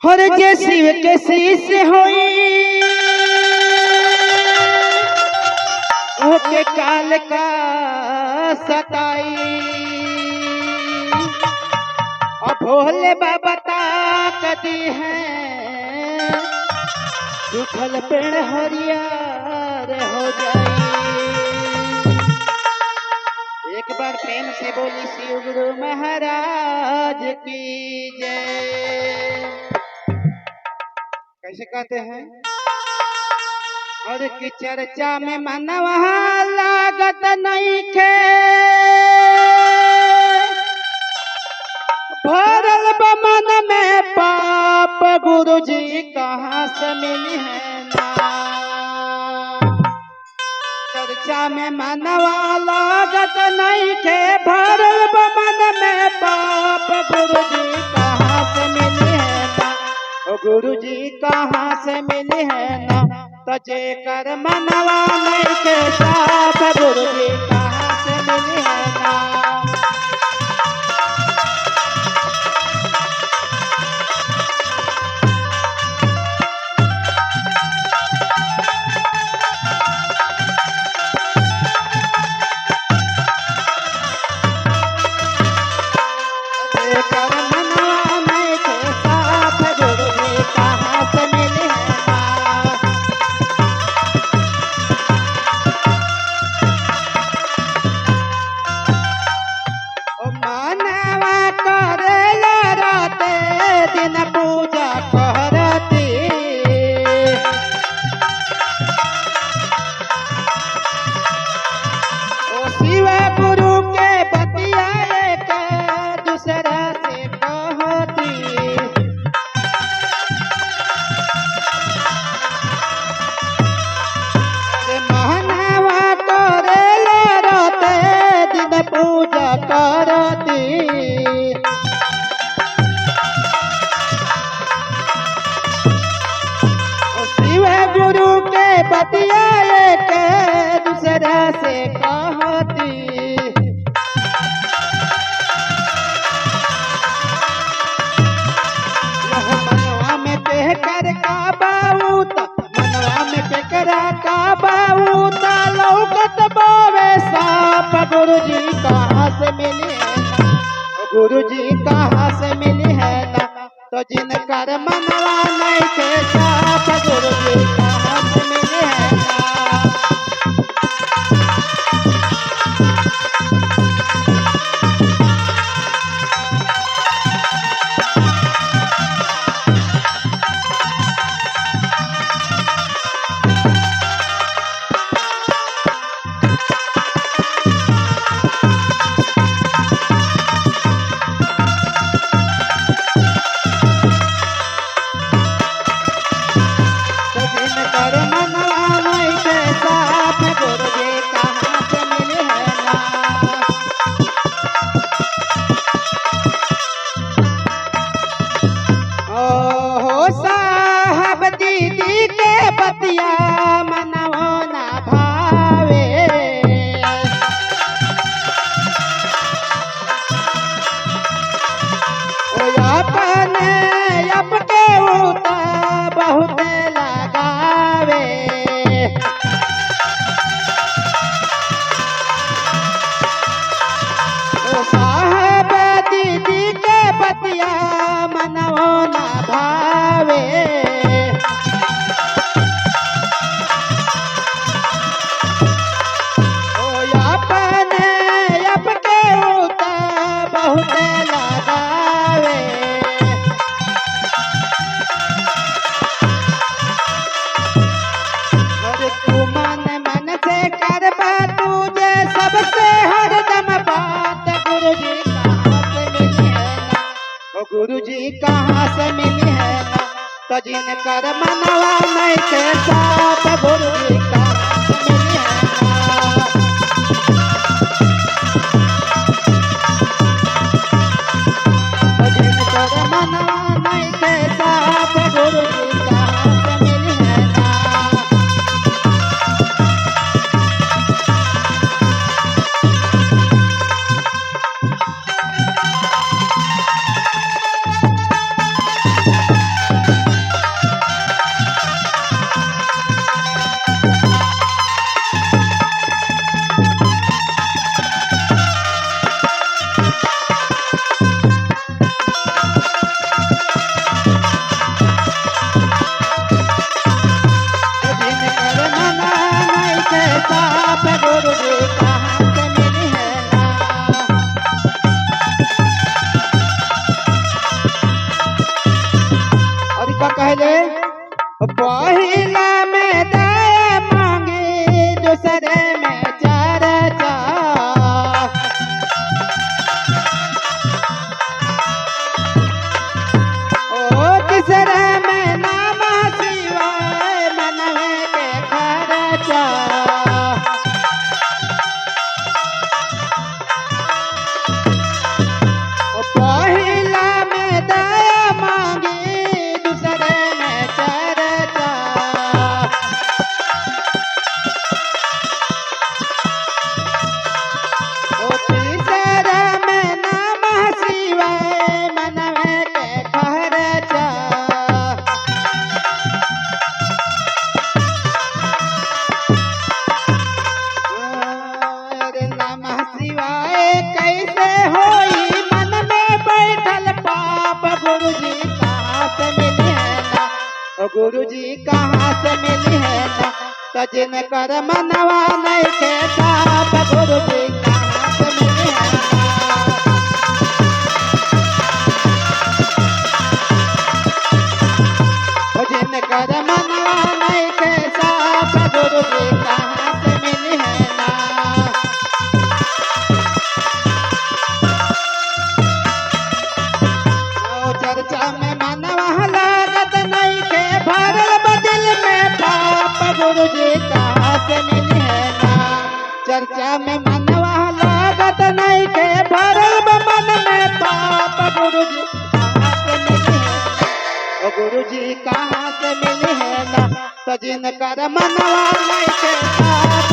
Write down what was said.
और जे शिव के शीश होई ओके काल का सताई। और भोले बाबा ताकती है सूखल पेड़ हरियर हो जाए। एक बार प्रेम से बोली शिव गुरु महाराज की जय। कैसे कहते हैं? और की चर्चा में मनवा लागत नहीं खे भरल बमन में पाप गुरु जी कहाँ से मिली है ना। चर्चा में मनवा लागत नहीं खे भरल बमन में पाप गुरु जी कहाँ से मिली है ना। गुरु जी कहाँ से मिली है ना। तजे कर मनवा नहीं के साथ गुरु जी कहाँ से मिली है ना। बतिया एक दूसरा से कहती। मनवा में कहकर का बाऊता मनवा में कहकरा का बाऊता लौकत बावे साप गुरु जी कहाँ से मिली है ना। गुरु जी कहाँ से मिली है ना। तो जिनकर मनवा नहीं के साप गुरु जी कहाँ से मिली है ना। साहब दीदी के बतिया मनवो ना भावे। अपने अपके होता बहुत लगावे। तू मन मन से कर तुझे सबसे हरदम बात। गुरु जी कहाँ से मिली है ना। तो जिनकर मनवा नहीं के साथ गुरु जी कहाँ से मिली है ना। तो जिनकर मनवा नहीं के साथ गुरु जी कहाँ से मिली है ना। कहले पहिला में दया मांगी दूसरे में चर्चा ओ तीसरे में नमः शिवाय मनवे के खर्चा पहिला में दया मांगी दूसरे में चर्चा ओ तीसरे में नमः शिवाय मनवे के खर्चा अरे नमः शिवाय कैसे होई मन में बैठल पाप गुरुजी कहाँ से मिली है ना ओ गुरुजी कहाँ से मिली है ना त जिन कर मनवा नहीं के साप गुरुजी कहाँ से मिली है ना ओ जिन कर मनवा नहीं के साप गुरुजी कहाँ से मिली है ना ओ चर्चा में मनवा लागत नहीं के भरल बदिल में पाप गुरुजी कहाँ से मिली है ना चर्चा में मनवा लागत नहीं के भरल मन में पाप गुरुजी कहाँ से मिली है ओ गुरुजी कहाँ से मिली है ना तो जिन कर मनवा नहीं के पाप